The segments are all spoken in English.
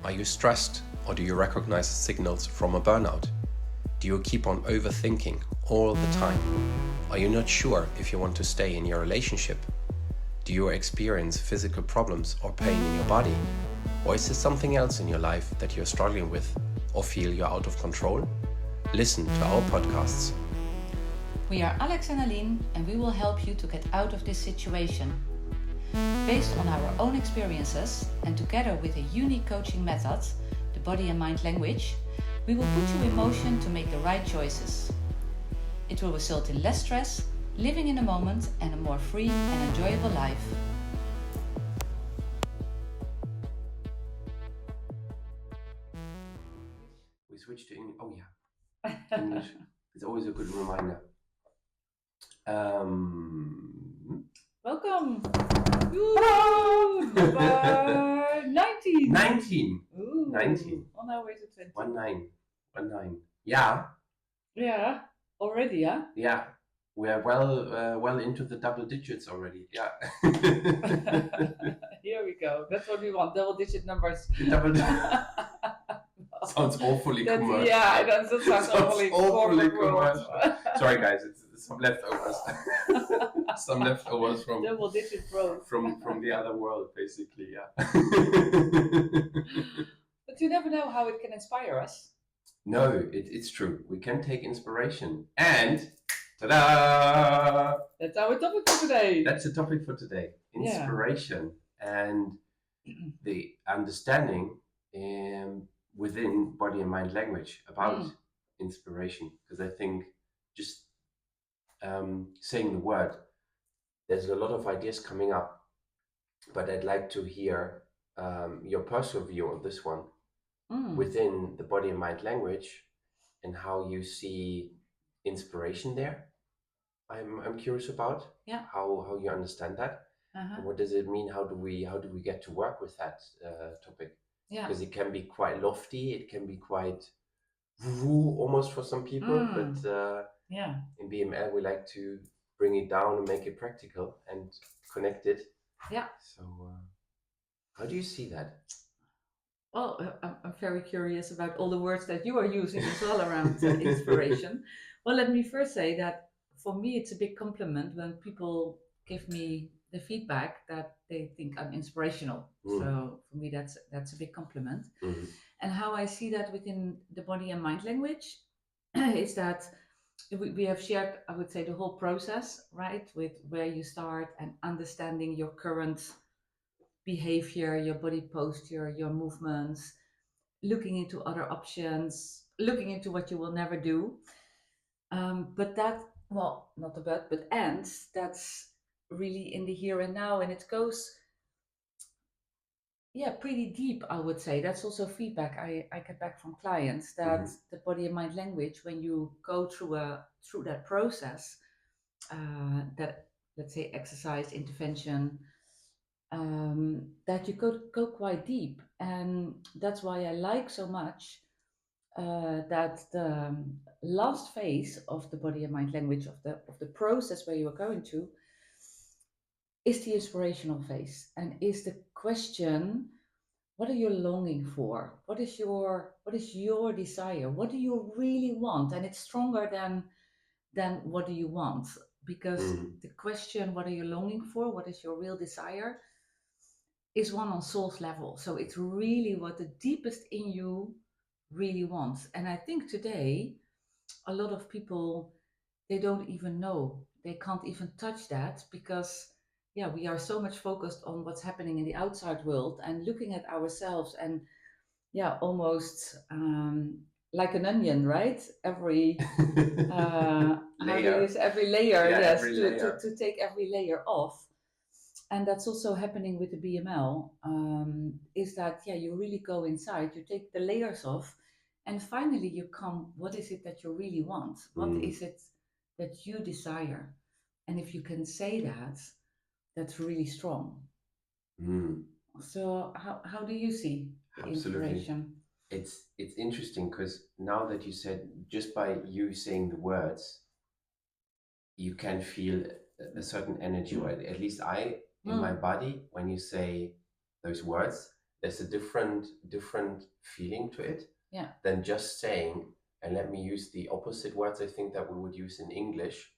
Are you stressed, or do you recognize signals from a burnout? Do you keep on overthinking all the time? Are you not sure if you want to stay in your relationship? Do you experience physical problems or pain in your body? Or is there something else in your life that you're struggling with or feel you're out of control? Listen to our podcasts. We are Alex and Aline, and we will help you to get out of this situation. Based on our own experiences and together with a unique coaching method, the body and mind language, we will put you in motion to make the right choices. It will result in less stress, living in the moment, and a more free and enjoyable life. We switch to English. Oh yeah, English. It's always a good reminder. Welcome! Hello! Number 19! 19! Ooh, 19. On our way to 20. 19. Yeah. Yeah, already, huh? Yeah. We are well into the double digits already. Yeah. Here we go. That's what we want. Double digit numbers. Sounds awfully commercial. Yeah, that sounds awfully commercial. Sorry guys, it's some leftovers. Some leftovers from double digit growth. From the other world, basically, yeah. But you never know how it can inspire us. No, it's true. We can take inspiration. And ta-da! That's our topic for today. That's the topic for today. Inspiration and the understanding within body and mind language about inspiration. Because I think just saying the word, there's a lot of ideas coming up, but I'd like to hear your personal view on this one within the body and mind language and how you see inspiration there. I'm curious about how you understand that. And what does it mean? How do we get to work with that topic? Because it can be quite lofty, it can be quite woo almost for some people, but in BML we like to bring it down and make it practical and connect it. Yeah. So how do you see that? Well, I'm very curious about all the words that you are using as well around inspiration. Well, let me first say that for me it's a big compliment when people give me the feedback that they think I'm inspirational. So for me that's a big compliment. And how I see that within the body and mind language is that we have shared, I would say, the whole process, right? With where you start and understanding your current behavior, your body posture, your movements, looking into other options, looking into what you will never do. But that, well, not a but ends, that's really in the here and now, and it goes pretty deep, I would say. That's also feedback I get back from clients, that the body and mind language, when you go through that process, that, let's say, exercise intervention, that you go quite deep. And that's why I like so much that the last phase of the body and mind language of the process where you are going to is the inspirational phase, and is the question, what are you longing for? What is your desire? What do you really want? And it's stronger than what do you want, because the question, what are you longing for? What is your real desire? Is one on soul's level. So it's really what the deepest in you really wants. And I think today a lot of people, they don't even know, they can't even touch that, because we are so much focused on what's happening in the outside world and looking at ourselves, and almost like an onion, right? Every layer. Every layer, every layer. To take every layer off. And that's also happening with the BML, is that you really go inside, you take the layers off, and finally you come, what is it that you really want? What is it that you desire? And if you can say that, that's really strong. So how do you see the inspiration? It's interesting, because now that you said, just by you saying the words, you can feel a certain energy, or at least in my body, when you say those words, there's a different feeling to it than just saying, and let me use the opposite words I think that we would use in English.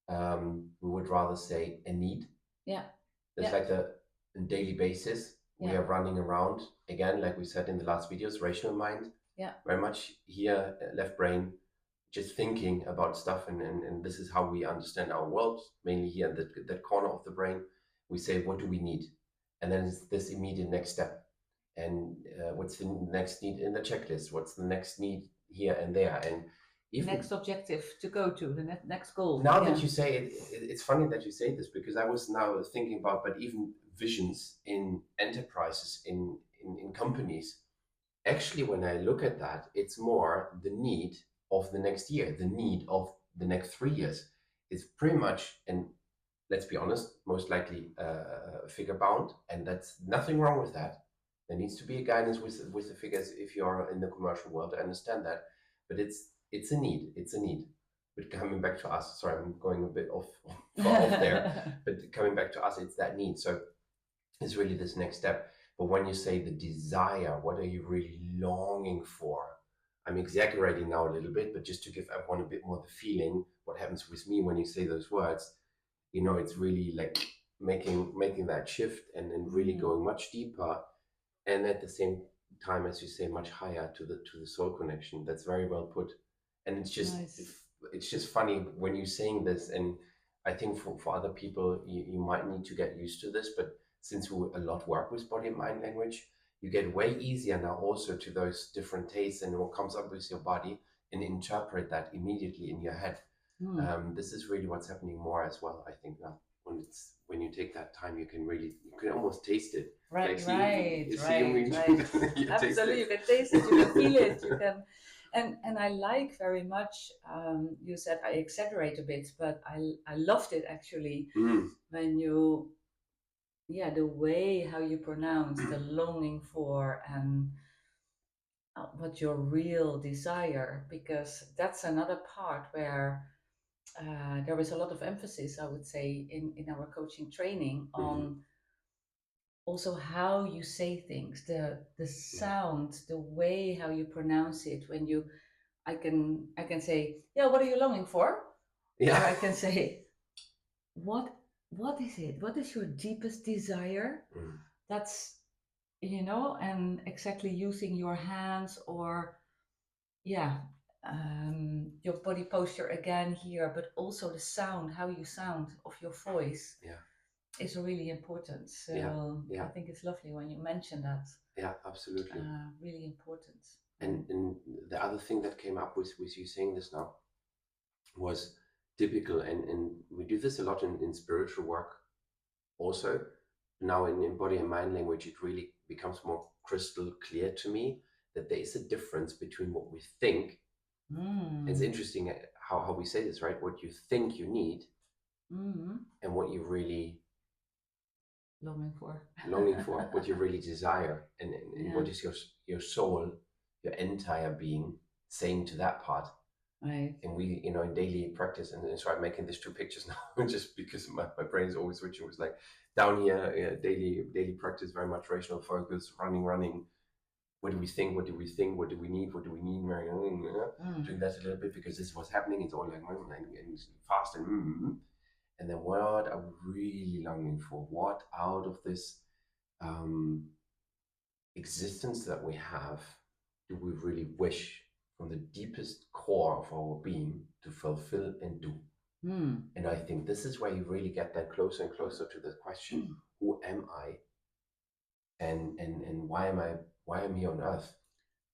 We would rather say a need. There's like a daily basis. We are running around again, like we said in the last videos, rational mind. Very much here, left brain, just thinking about stuff, and this is how we understand our world, mainly here in that corner of the brain. We say, what do we need? And then it's this immediate next step. And what's the next need in the checklist? What's the next need here and there? And next objective to go to, the next goal. Now that you say it, it's funny that you say this, because I was now thinking about, but even visions in enterprises, in companies, actually, when I look at that, it's more the need of the next year, the need of the next 3 years. It's pretty much, and let's be honest, most likely figure bound, and that's nothing wrong with that. There needs to be a guidance with the figures if you're in the commercial world. I understand that, but it's a need. It's a need. But coming back to us, sorry, I'm going a bit off there. But coming back to us, it's that need. So it's really this next step. But when you say the desire, what are you really longing for? I'm exaggerating now a little bit, but just to give everyone a bit more the feeling, what happens with me when you say those words, it's really like making that shift and really going much deeper, and at the same time, as you say, much higher to the soul connection. That's very well put. And it's just it's just funny when you're saying this, and I think for other people, you might need to get used to this, but since we a lot work with body and mind language, you get way easier now also to those different tastes and what comes up with your body, and interpret that immediately in your head. This is really what's happening more as well, I think, now. When you take that time, you can almost taste it. Right. Absolutely, you can taste it, you can feel it, you can. And I like very much, you said I exaggerate a bit, but I loved it actually when you, the way how you pronounce the longing for, and what your real desire, because that's another part where there is a lot of emphasis, I would say, in our coaching training on also how you say things, the sound, the way how you pronounce it. When you, I can say, what are you longing for? Or I can say, what is it? What is your deepest desire? That's, and exactly using your hands, or your body posture again here, but also the sound, how you sound of your voice is really important. So I think it's lovely when you mention that. Yeah, absolutely. Really important. And the other thing that came up with you saying this now was typical, and we do this a lot in spiritual work also. Now in body and mind language, it really becomes more crystal clear to me that there is a difference between what we think. It's interesting how we say this, right? What you think you need and what you really longing for, what you really desire, and what is your soul, your entire being saying to that part. Right. And we, in daily practice, and so I'm making these two pictures now just because my brain is always switching. It was like down here, daily practice, very much rational focus, running. What do we think? What do we think? What do we need? What do we need? Doing that a little bit because this is what's happening. It's all like and fast and then what are we really longing for? What out of this existence that we have do we really wish from the deepest core of our being to fulfill and do? And I think this is where you really get that closer and closer to the question: who am I? And why am I here on earth?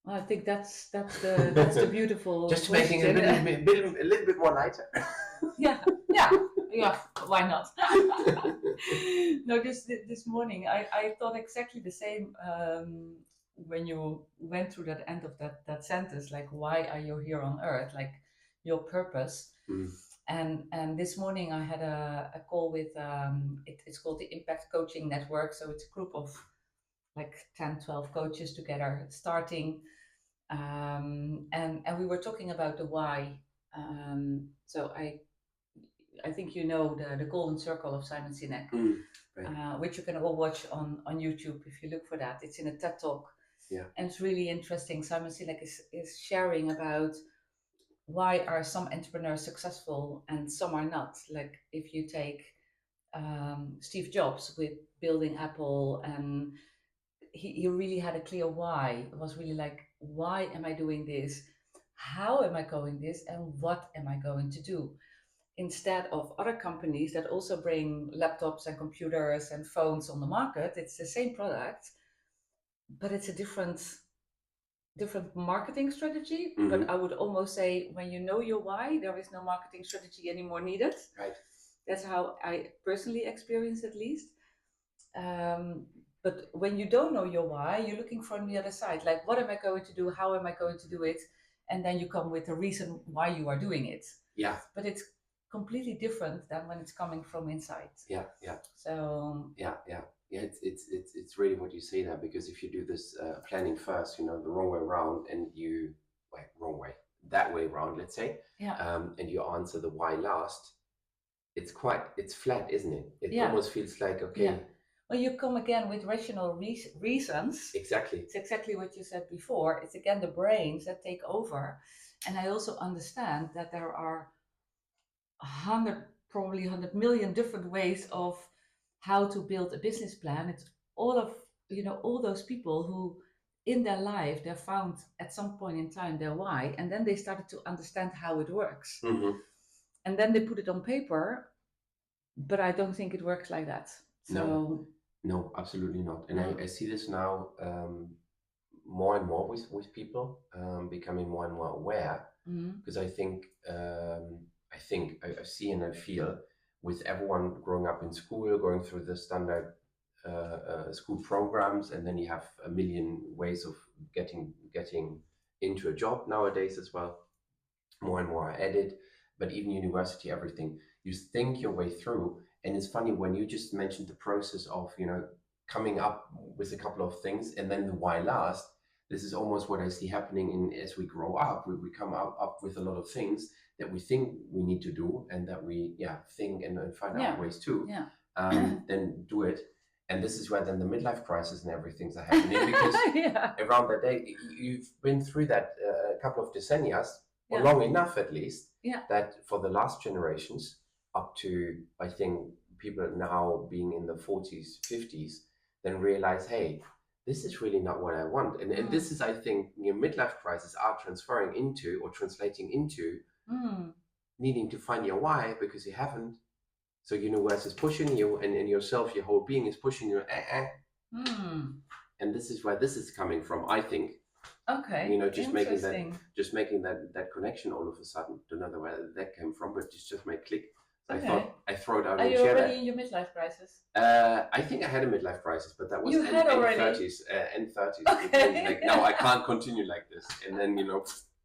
Well, I think that's the beautiful just making it a little bit more lighter. yeah, why not? No, this morning I thought exactly the same when you went through that end of that sentence, like, why are you here on earth, like your purpose. And this morning I had a call with it's called the Impact Coaching Network. So it's a group of like 10-12 coaches together starting, and we were talking about the why. So I think you know the Golden Circle of Simon Sinek, right. which you can all watch on YouTube if you look for that. It's in a TED Talk. Yeah. And it's really interesting. Simon Sinek is sharing about why are some entrepreneurs successful and some are not. Like if you take Steve Jobs with building Apple, and he really had a clear why. It was really like, why am I doing this? How am I going this? And what am I going to do? Instead of other companies that also bring laptops and computers and phones on the market, it's the same product, but it's a different marketing strategy. Mm-hmm. But I would almost say when you know your why, there is no marketing strategy anymore needed. Right. That's how I personally experience, at least. But when you don't know your why, you're looking from the other side. Like, what am I going to do? How am I going to do it? And then you come with a reason why you are doing it. Yeah. But it's completely different than when it's coming from inside. Yeah. Yeah. So. Yeah. Yeah. Yeah, it's really what you say there, because if you do this planning first, the wrong way around, and that way around, let's say, and you answer the why last, it's flat, isn't it? It almost feels like, okay. Yeah. Well, you come again with rational reasons. Exactly. It's exactly what you said before. It's again the brains that take over. And I also understand that there are probably 100 million different ways of how to build a business plan. It's all those people who in their life they found at some point in time their why, and then they started to understand how it works. Mm-hmm. And then they put it on paper, but I don't think it works like that. So no, absolutely not. And I see this now more and more with people becoming more and more aware, because I think I see and I feel with everyone growing up in school, going through the standard school programs, and then you have a million ways of getting into a job nowadays as well. More and more are added, but even university, everything, you think your way through. And it's funny when you just mentioned the process of coming up with a couple of things and then the why last. This is almost what I see happening as we grow up. We come up with a lot of things that we think we need to do, and that we think and find out ways to then do it. And this is where then the midlife crisis and everything's are happening, because around that day you've been through that a couple of decennias, or long enough at least, that for the last generations up to, I think, people now being in the 40s, 50s, then realize, hey, this is really not what I want. And this is, I think, midlife crises are transferring into, or translating into, needing to find your why, because you haven't. So universe is pushing you, and yourself, your whole being is pushing you. And this is where this is coming from, I think. Okay. Just making that connection all of a sudden. Don't know where that came from, but just made click. So I thought I throw it out. Are and you share already that. in your midlife crisis? I think I had a midlife crisis, but that was end 30s. End 30s. Okay. Like, no, I can't continue like this. And then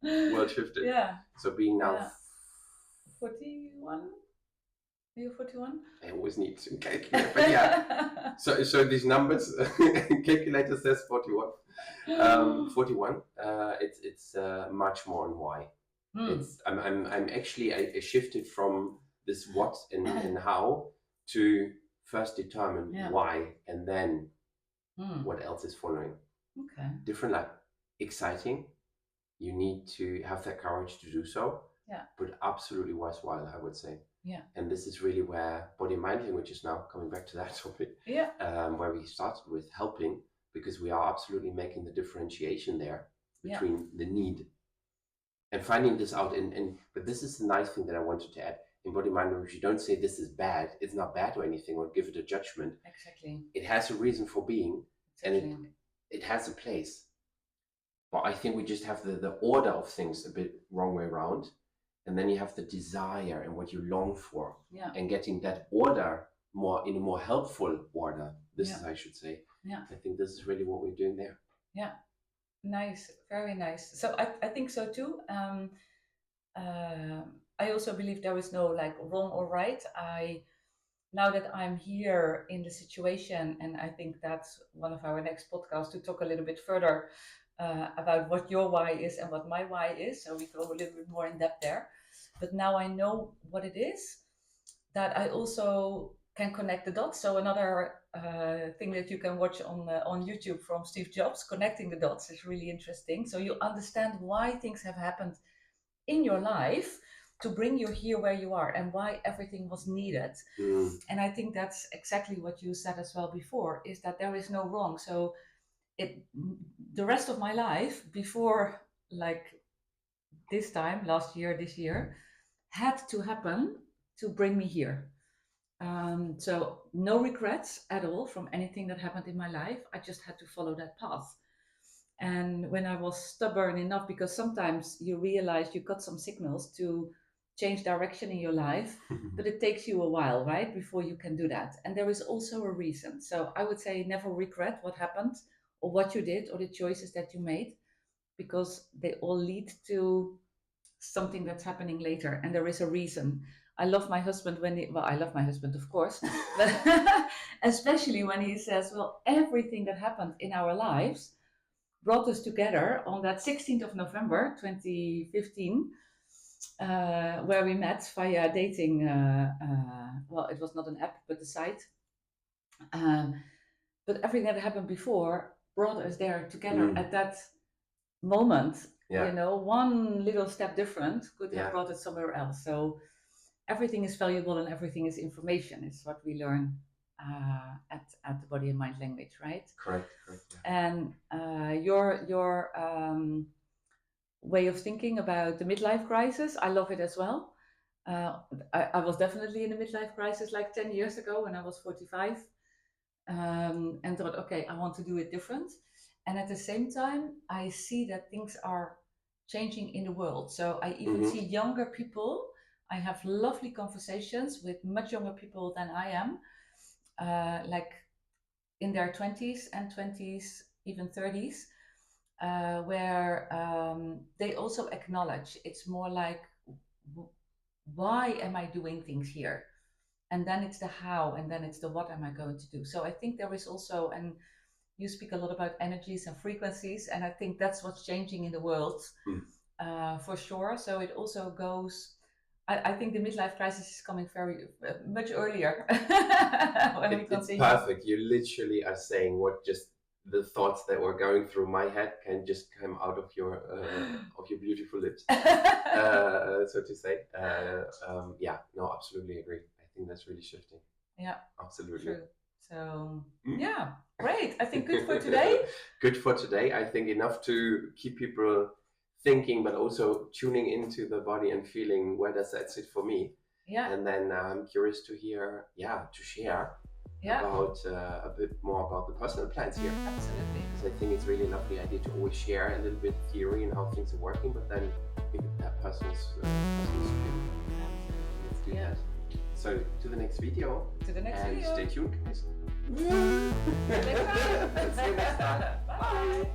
world shifted. Yeah. So being now 41. Are you 41? I always need to calculate, but so these numbers, calculator says 41. 41. It's much more on why. I'm actually I shifted from this what and how to first determine why, and then what else is following. Okay. Different, like exciting. You need to have that courage to do so. Yeah. But absolutely worthwhile, I would say. Yeah. And this is really where body mind language is now coming back to that topic. Yeah. Where we started with helping, because we are absolutely making the differentiation there between the need and finding this out. But this is the nice thing that I wanted to add. In body mind language, you don't say this is bad. It's not bad or anything, or give it a judgment. Exactly. It has a reason for being, and it has a place. But I think we just have the order of things a bit wrong way around. And then you have the desire and what you long for, and getting that order in a more helpful order. This is, I should say. Yeah. I think this is really what we're doing there. Yeah. Nice. Very nice. So I think so too. I also believe there is no like wrong or right. Now that I'm here in the situation, and I think that's one of our next podcasts, to talk a little bit further about what your why is and what my why is, so we go a little bit more in depth there. But now I know what it is. that I also can connect the dots. So another thing that you can watch on YouTube from Steve Jobs, connecting the dots, is really interesting. So you understand why things have happened in your life to bring you here where you are, and why everything was needed. And I think that's exactly what you said as well before, is that there is no wrong. So the rest of my life before, like this time last year, this year, had to happen to bring me here. So no regrets at all from anything that happened in my life. I just had to follow that path. And when I was stubborn enough, because sometimes you realize you got some signals to change direction in your life, but it takes you a while, right, before you can do that. And there is also a reason. So I would say never regret what happened or what you did or the choices that you made, because they all lead to something that's happening later, and there is a reason. I love my husband I love my husband, of course, but especially when he says, well, everything that happened in our lives brought us together on that 16th of November 2015, where we met via dating. Well, it was not an app, but a site. But everything that happened before brought us there together at that moment. Yeah. You know, one little step different could have brought it somewhere else. So everything is valuable and everything is information. It's what we learn at the Body and Mind Language, right? Correct. And your way of thinking about the midlife crisis, I love it as well. I was definitely in a midlife crisis like 10 years ago when I was 45, and thought, okay, I want to do it different. And at the same time, I see that things are changing in the world. So I even see younger people. I have lovely conversations with much younger people than I am, like in their 20s and 20s, even 30s, where they also acknowledge it's more like, why am I doing things here? And then it's the how, and then it's the what am I going to do. So I think there is also, and you speak a lot about energies and frequencies, and I think that's what's changing in the world, for sure. So it also goes, I think the midlife crisis is coming very much earlier. When we continue. It's perfect. You literally are saying what just the thoughts that were going through my head can just come out of your beautiful lips, so to say. Yeah, no, absolutely agree. I think that's really shifting. Yeah, absolutely true. So yeah, great. I think good for today. Good for today. I think enough to keep people thinking, but also tuning into the body and feeling where does that sit for me. Yeah. And then I'm curious to hear, to share about a bit more about the personal plans here. Absolutely. Because I think it's really lovely idea to always share a little bit theory and how things are working, but then give it that personal spin. Let's do that. So to the next video. To the next video. Stay tuned, guys. See you next time. Bye.